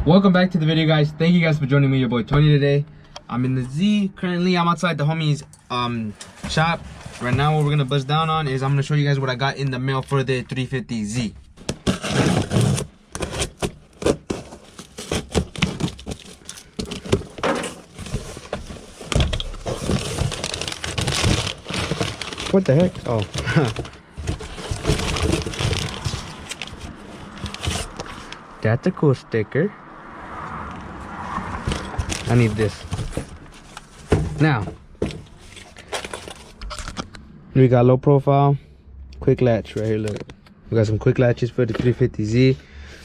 Welcome back to the video, guys. Thank you guys for joining me, your boy Tony. Today I'm in the Z. Currently I'm outside the homie's shop right now. What we're gonna buzz down on is I'm gonna show you guys what I got in the mail for the 350Z. What the heck? Oh. That's a cool sticker. I need this. Now, we got low profile, quick latch right here. Look, we got some quick latches for the 350Z.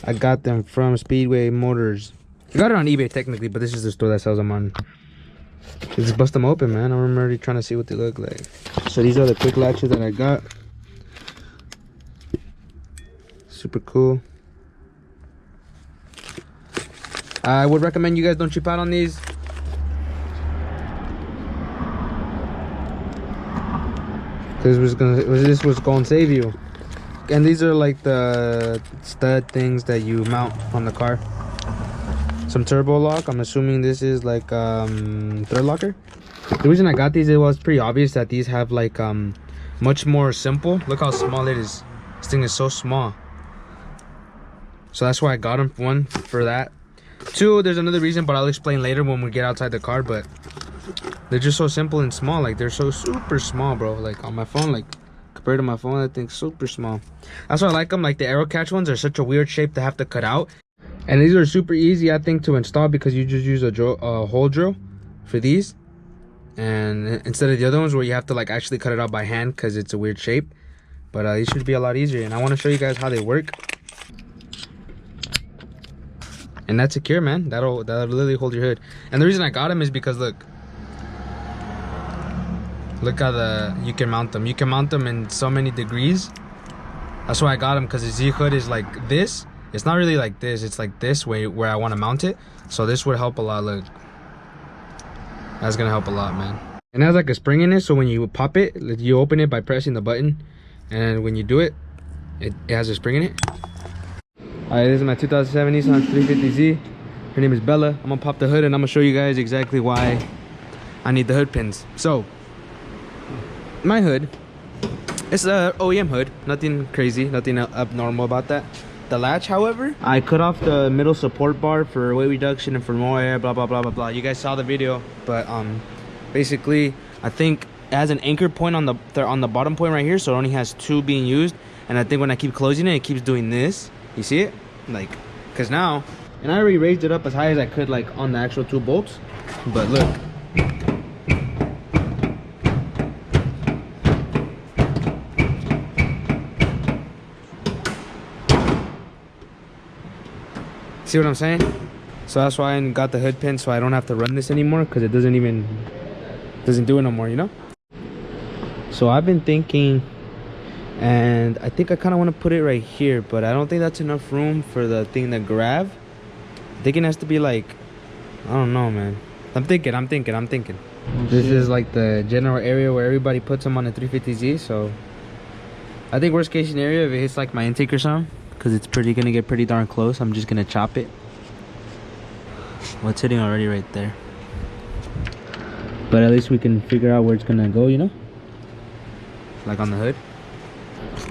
I got them from Speedway Motors. I got it on eBay technically, but this is the store that sells them on. Just bust them open, man. I'm already trying to see what they look like. So these are the quick latches that I got. Super cool. I would recommend you guys don't cheap out on these. This was gonna save you. And these are like the stud things that you mount on the car. Some turbo lock. I'm assuming this is like thread locker. The reason I got these, it was pretty obvious that these have like much more simple. Look how small it is. This thing is so small. So that's why I got them. One, for that. Two, there's another reason, but I'll explain later when we get outside the car. But they're just so simple and small. Like, they're so super small, bro. Like on my phone, like compared to my phone, I think super small. That's why I like them. Like the arrow catch ones are such a weird shape to have to cut out, and these are super easy, I think, to install because you just use a hole drill for these, and instead of the other ones where you have to like actually cut it out by hand because it's a weird shape. But these should be a lot easier, and I want to show you guys how they work. And that's secure, man. That'll literally hold your hood. And the reason I got them is because look how you can mount them. You can mount them in so many degrees. That's why I got them, because the Z hood is like this. It's not really like this. It's like this way where I want to mount it. So this would help a lot. Look, that's gonna help a lot, man. And it has like a spring in it, so when you pop it, you open it by pressing the button, and when you do it, it has a spring in it. Alright, this is my 2007 Nissan 350Z. Her name is Bella. I'm gonna pop the hood and I'm gonna show you guys exactly why I need the hood pins. So, my hood, it's a OEM hood. Nothing crazy, nothing abnormal about that. The latch, however, I cut off the middle support bar for weight reduction and for more air, blah, blah, blah, blah, blah. You guys saw the video, but basically, I think it has an anchor point on the bottom point right here, so it only has two being used. And I think when I keep closing it, it keeps doing this. You see it? Like, cause now, and I already raised it up as high as I could, like on the actual two bolts. But look, see what I'm saying? So that's why I got the hood pin, so I don't have to run this anymore, because it doesn't do it no more, you know? So I've been thinking, and I think I kind of want to put it right here, but I don't think that's enough room for the thing to grab. I think it has to be like, I don't know, man. I'm thinking. This is like the general area where everybody puts them on the 350Z. So I think worst case scenario, if it hits like my intake or something, because it's gonna get pretty darn close, I'm just gonna chop it. Well, it's hitting already right there, but at least we can figure out where it's gonna go, you know, like on the hood.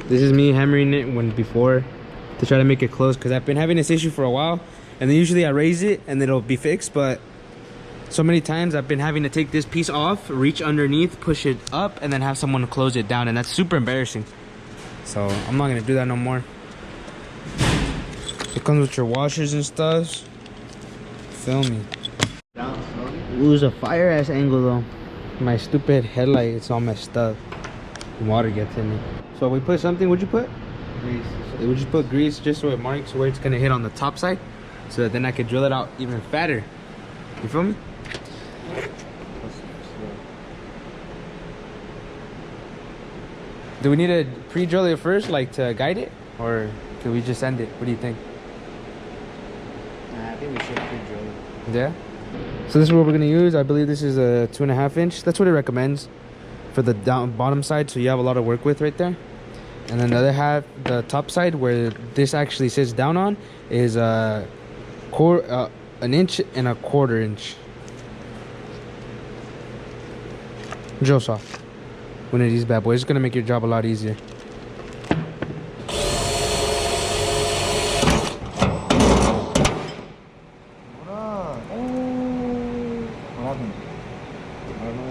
This is me hammering it before to try to make it close, because I've been having this issue for a while, and then usually I raise it and it'll be fixed, but so many times I've been having to take this piece off, reach underneath, push it up, and then have someone close it down, and that's super embarrassing. So I'm not gonna do that no more. It comes with your washers and stuff. Feel me? It was a fire ass angle though. My stupid headlight, it's all messed up. Water gets in it. So we put something, what'd you put? Grease. We just put grease just so it marks where it's gonna hit on the top side. so that then I could drill it out even fatter. You feel me? Do we need to pre-drill it first, like to guide it, or can we just end it? What do you think? Nah, I think we should pre-drill it. Yeah. So this is what we're gonna use. I believe this is a 2.5 inch. That's what it recommends for the bottom side, so you have a lot of work with right there. And then the other half, the top side where this actually sits down on, is an 1.25 inch. Drill saw. One of these bad boys. It's gonna make your job a lot easier.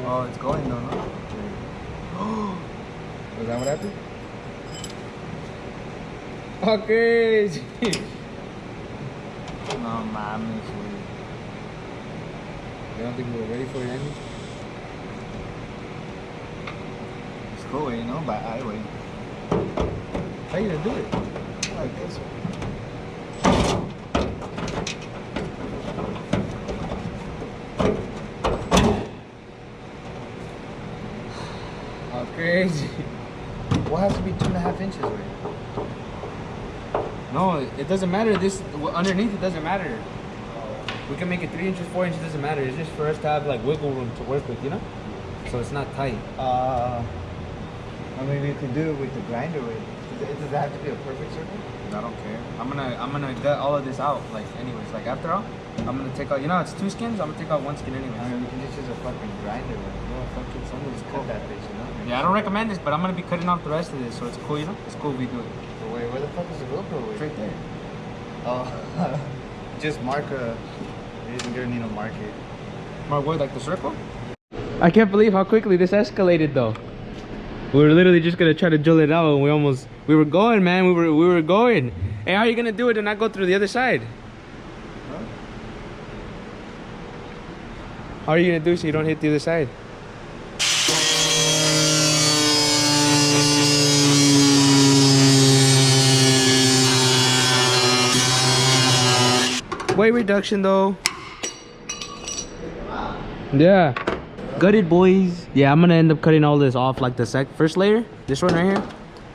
Oh, it's going though, no? Was that what happened? Okay. No, mames, güey. You don't think we were ready for it, Andy? It's cool, you know, by highway. How you gonna do it? Like this. Oh, crazy. What has to be 2.5 inches, güey? No, it doesn't matter. This underneath, it doesn't matter. We can make it 3 inches, 4 inches. Doesn't matter. It's just for us to have like wiggle room to work with, you know. So it's not tight. I mean, we could do it with the grinder. Does it have to be a perfect circle? I don't care. I'm gonna gut all of this out. Like anyways, like after all, I'm gonna take out. You know, it's 2 skins. I'm gonna take out 1 skin anyways. I mean, we can just use a fucking grinder. No, fucking somebody's cut that bitch, you know? Yeah, I don't recommend this, but I'm gonna be cutting off the rest of this, so it's cool, you know. It's cool if we do it. So wait, where the fuck is the GoPro? It's right there. Oh, just mark a. You isn't gonna need to mark it. Mark what, like the circle? I can't believe how quickly this escalated, though. We were literally just gonna try to drill it out, and we were going, man. We were going. Hey, how are you gonna do it and not go through the other side? Huh? How are you gonna do so you don't hit the other side? Weight reduction, though. Yeah. Gutted, boys. Yeah, I'm gonna end up cutting all this off, like the first layer, this one right here.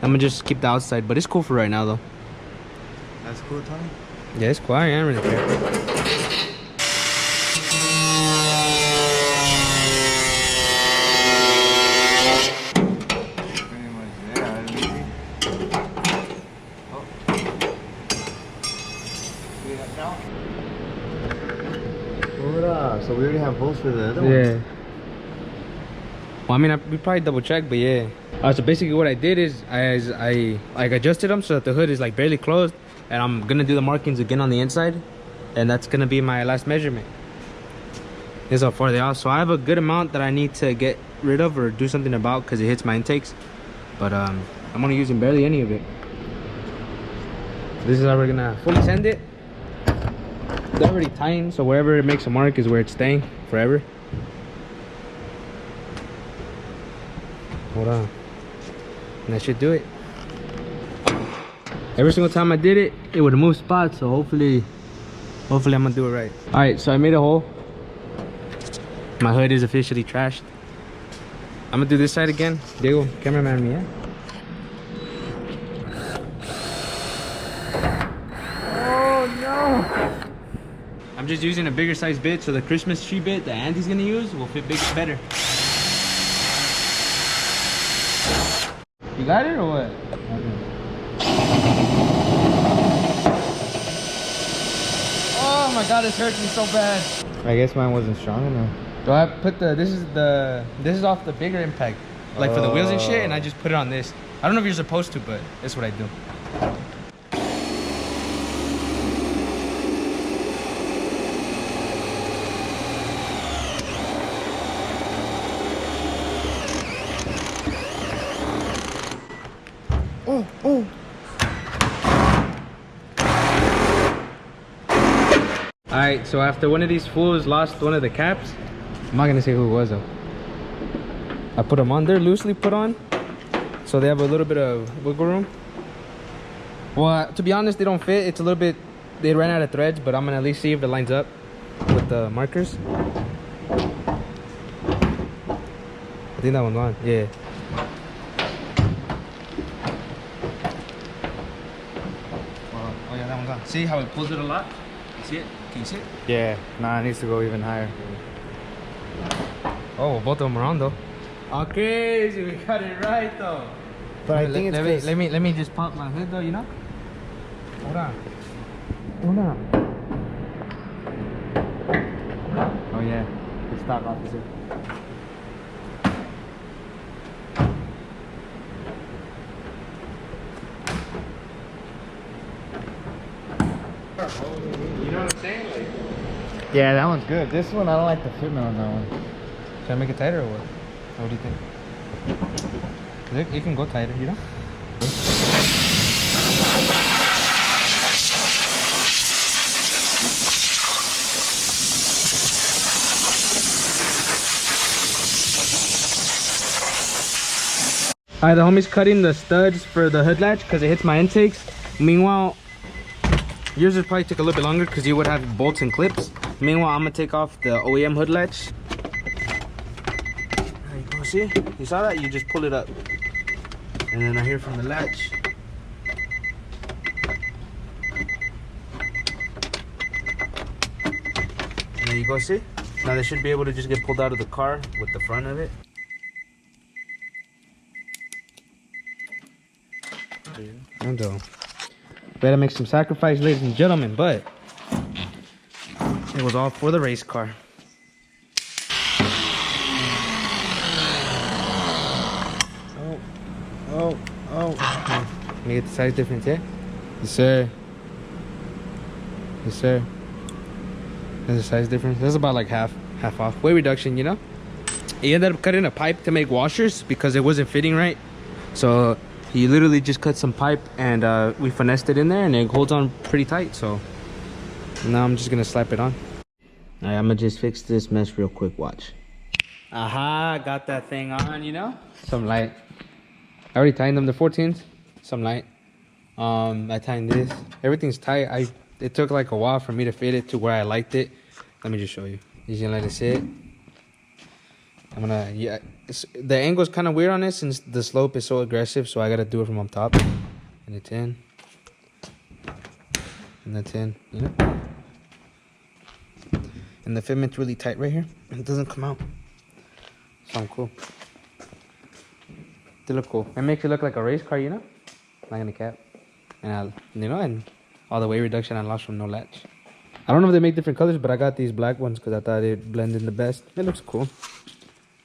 I'm gonna just keep the outside, but it's cool for right now, though. That's cool, Tony. Yeah, it's cool. I am really care. Pretty much there. Oh. Do we have now? So we already have bolts for the other Yeah. ones. Well, I mean, we probably double check, but yeah. So basically what I did is I like adjusted them so that the hood is like barely closed, and I'm gonna do the markings again on the inside, and that's gonna be my last measurement. This is how far they are. So I have a good amount that I need to get rid of or do something about because it hits my intakes, but I'm only using barely any of it. This is how we're gonna fully sand it. They're already tying, so wherever it makes a mark is where it's staying forever. Hold on. And that should do it. Every single time I did it, it would move spots, so hopefully I'm gonna do it right. All right, so I made a hole. My hood is officially trashed. I'm gonna do this side again. Diego, cameraman me, yeah? Oh no! I'm just using a bigger size bit, so the Christmas tree bit that Andy's gonna use will fit better. You got it or what? Oh my god, this hurts me so bad. I guess mine wasn't strong enough. So I put this is off the bigger impact, like for the wheels and shit, and I just put it on this. I don't know if you're supposed to, but that's what I do. Oh. Alright, so after one of these fools lost one of the caps, I'm not gonna say who it was though. I put them on. They're loosely put on, so they have a little bit of wiggle room. Well, to be honest, they don't fit. It's a little bit they ran out of threads, but I'm gonna at least see if it lines up with the markers. I think that one's on. Yeah. Oh yeah, that one's on. See how it pulls it a lot? You see it? Can you see it? Yeah, nah, it needs to go even higher. Oh, both of them are on though. Okay, so we got it right though. But I think it's let me just pop my hood though, you know? Hold on. Hold on. Oh yeah. Good stock, officer. You know what I'm saying? Like, yeah, that one's good. This one, I don't like the fitment on that one. should I make it tighter or what? What do you think? It can go tighter, you know? Alright, the homie's cutting the studs for the hood latch because it hits my intakes. Meanwhile, yours would probably take a little bit longer because you would have bolts and clips. Meanwhile, I'm gonna take off the OEM hood latch. There you go, see? You saw that? You just pull it up. And then I hear from the latch. And there you go, see? Now they should be able to just get pulled out of the car with the front of it. And better make some sacrifice, ladies and gentlemen, but it was all for the race car. Oh. Let me get the size difference, yeah? Yes, sir. Yes, sir. There's a size difference. That's about like half off. Weight reduction, you know? He ended up cutting a pipe to make washers because it wasn't fitting right. So he literally just cut some pipe and we finessed it in there and it holds on pretty tight. So now I'm just gonna slap it on. All right, I'm gonna just fix this mess real quick. Watch. Aha, got that thing on, you know? Some light. I already tightened them, the 14s. Some light. I tightened this. Everything's tight. It took like a while for me to fit it to where I liked it. Let me just show you. You're gonna let it sit. I'm gonna, yeah. The angle's kind of weird on it since the slope is so aggressive, so I gotta do it from on top. And it's in. And that's in, you know? And the fitment's really tight right here. It doesn't come out. So I'm cool. They look cool. It makes it look like a race car, you know? Not gonna cap. And and all the weight reduction I lost from no latch. I don't know if they make different colors, but I got these black ones because I thought it blended in the best. It looks cool.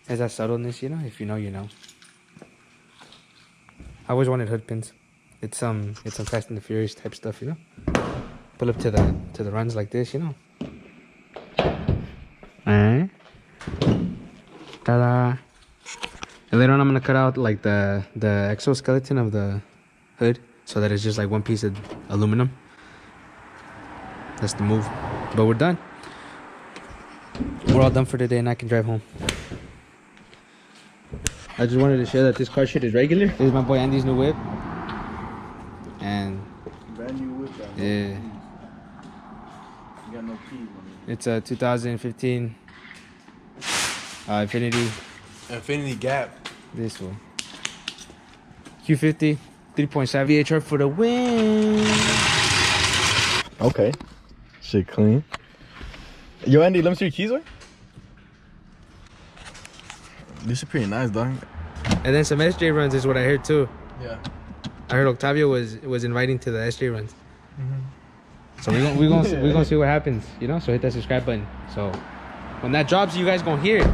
Has that subtleness, you know? If you know, you know. I always wanted hood pins. It's some Fast and the Furious type stuff, you know? Pull up to the runs like this, you know? Alright. Ta-da! And later on I'm gonna cut out like the exoskeleton of the hood so that it's just like one piece of aluminum. That's the move. But we're done. We're all done for today and I can drive home. I just wanted to share that this car shit is regular. This is my boy Andy's new whip. And Brand new whip, yeah. You got no keys on it. It's a 2015 Infinity Gap. This one. Q50 3.7 VHR for the win. Okay. Shit clean. Yo, Andy, let me see your keys, right? This is pretty nice, dog. And then some SJ runs is what I heard too. Yeah. I heard Octavio was inviting to the SJ runs. So we're gonna see what happens, you know. So hit that subscribe button. So when that drops, you guys gonna hear it.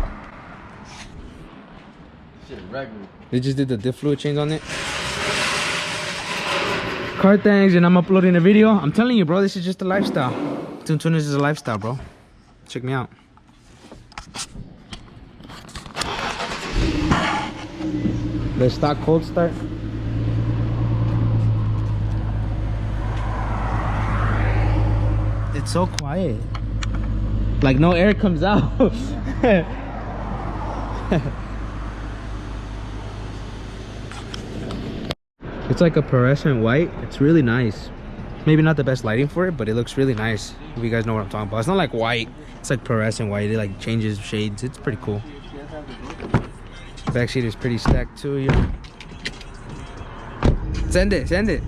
Shit, regular. They just did the diff fluid change on it. Car things, and I'm uploading a video. I'm telling you, bro, this is just a lifestyle. Tuners is a lifestyle, bro. Check me out. The stock cold start. It's so quiet. Like no air comes out. It's like a pearlescent white. It's really nice. maybe not the best lighting for it, but it looks really nice. If you guys know what I'm talking about. It's not like white. It's like fluorescent white. It like changes shades. It's pretty cool. Back seat is pretty stacked too, you know. Send it, send it.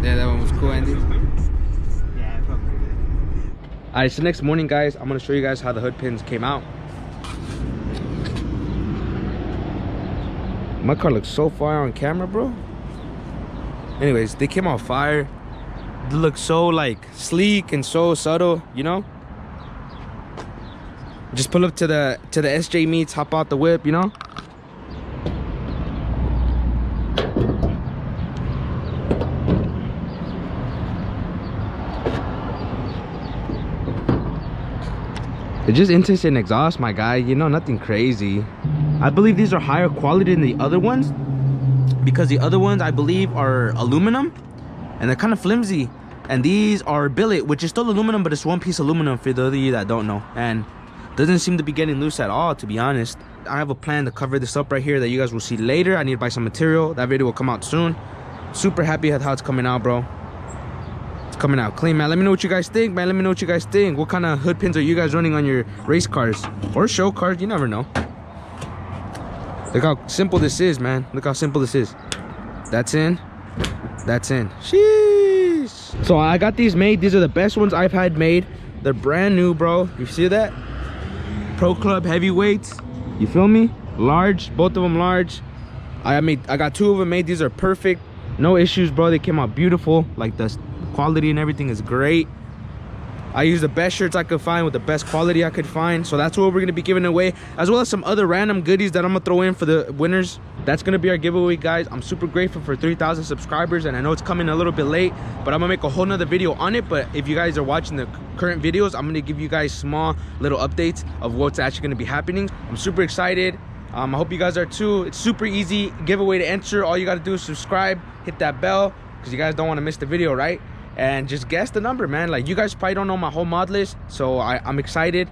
Yeah, that one was cool, Andy. Yeah, it felt pretty good. Alright, so next morning, guys, I'm gonna show you guys how the hood pins came out. My car looks so fire on camera, bro. Anyways, they came out fire. They look so like sleek and so subtle, you know. Just pull up to the SJ meets, hop out the whip, you know. It's just intake and exhaust, my guy, you know, nothing crazy. I believe these are higher quality than the other ones, because the other ones I believe are aluminum and they're kind of flimsy, and these are billet, which is still aluminum, but it's one piece aluminum for the other of you that don't know, and doesn't seem to be getting loose at all, to be honest. I have a plan to cover this up right here that you guys will see later. I need to buy some material. That video will come out soon. Super happy at how it's coming out, bro. It's coming out clean, man. Let me know what you guys think, man. Let me know what you guys think. What kind of hood pins are you guys running on your race cars or show cars? You never know. Look how simple this is, man. Look how simple this is. That's in. That's in. Sheesh. So I got these made. These are the best ones I've had made. They're brand new, bro. You see that? Pro Club heavyweights. You feel me? Large. Both of them large. I got 2 of them made. These are perfect. No issues, bro. They came out beautiful. Like the quality and everything is great. I use the best shirts I could find with the best quality I could find. So that's what we're going to be giving away, as well as some other random goodies that I'm going to throw in for the winners. That's going to be our giveaway, guys. I'm super grateful for 3,000 subscribers, and I know it's coming a little bit late, but I'm going to make a whole nother video on it. But if you guys are watching the current videos, I'm going to give you guys small little updates of what's actually going to be happening. I'm super excited. I hope you guys are too. It's super easy giveaway to enter. All you got to do is subscribe, hit that bell, because you guys don't want to miss the video, right? And just guess the number, man. Like, you guys probably don't know my whole mod list, so I'm excited.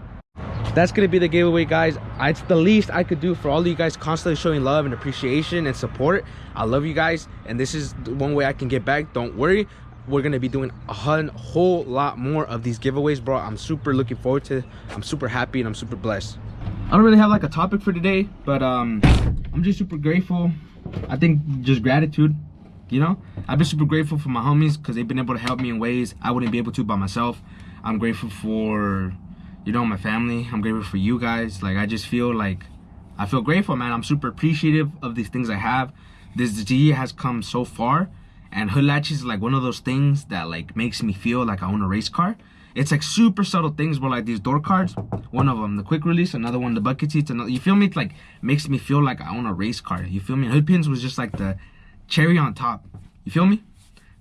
That's gonna be the giveaway, guys. It's the least I could do for all of you guys constantly showing love and appreciation and support. I love you guys, and this is one way I can get back. Don't worry, we're gonna be doing a whole lot more of these giveaways, bro. I'm super looking forward to it. I'm super happy and I'm super blessed. I don't really have like a topic for today, but I'm just super grateful. I think just gratitude. You know, I've been super grateful for my homies because they've been able to help me in ways I wouldn't be able to by myself. I'm grateful for, you know, my family. I'm grateful for you guys. Like, I just feel like, I feel grateful, man. I'm super appreciative of these things I have. This year has come so far, and hood latches is like one of those things that like makes me feel like I own a race car. It's like super subtle things, but like these door cards, one of them, the quick release, another one, the bucket seats, another, you feel me? It's like makes me feel like I own a race car. You feel me? Hood pins was just like the cherry on top. You feel me?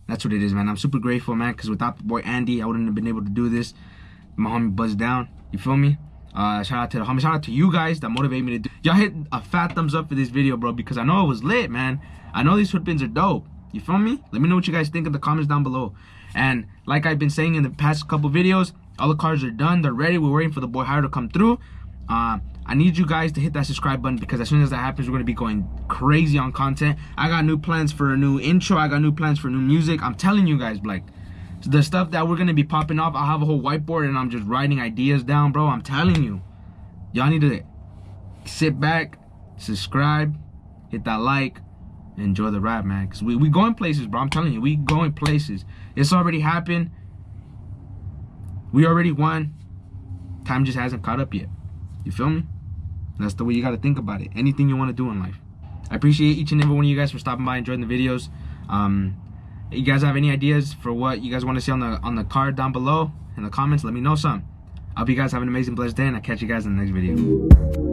That's what it is, man. I'm super grateful, man, because without the boy Andy, I wouldn't have been able to do this. My homie buzzed down. You feel me? Shout out to the homie. Shout out to you guys that motivate me to do. Y'all hit a fat thumbs up for this video, bro, because I know it was lit, man. I know these hood pins are dope. You feel me? Let me know what you guys think in the comments down below. And like I've been saying in the past couple videos, all the cars are done. They're ready. We're waiting for the boy Hire to come through. I need you guys to hit that subscribe button, because as soon as that happens, we're going to be going crazy on content. I got new plans for a new intro. I got new plans for new music. I'm telling you guys, like, the stuff that we're going to be popping off, I'll have a whole whiteboard and I'm just writing ideas down, bro. I'm telling you. Y'all need to sit back, subscribe, hit that like, and enjoy the ride, man. Because we going places, bro. I'm telling you, we going places. It's already happened. We already won. Time just hasn't caught up yet. You feel me? That's the way you got to think about it. Anything you want to do in life. I appreciate each and every one of you guys for stopping by, enjoying the videos. You guys have any ideas for what you guys want to see on the card down below in the comments? Let me know some. I hope you guys have an amazing, blessed day, and I'll catch you guys in the next video.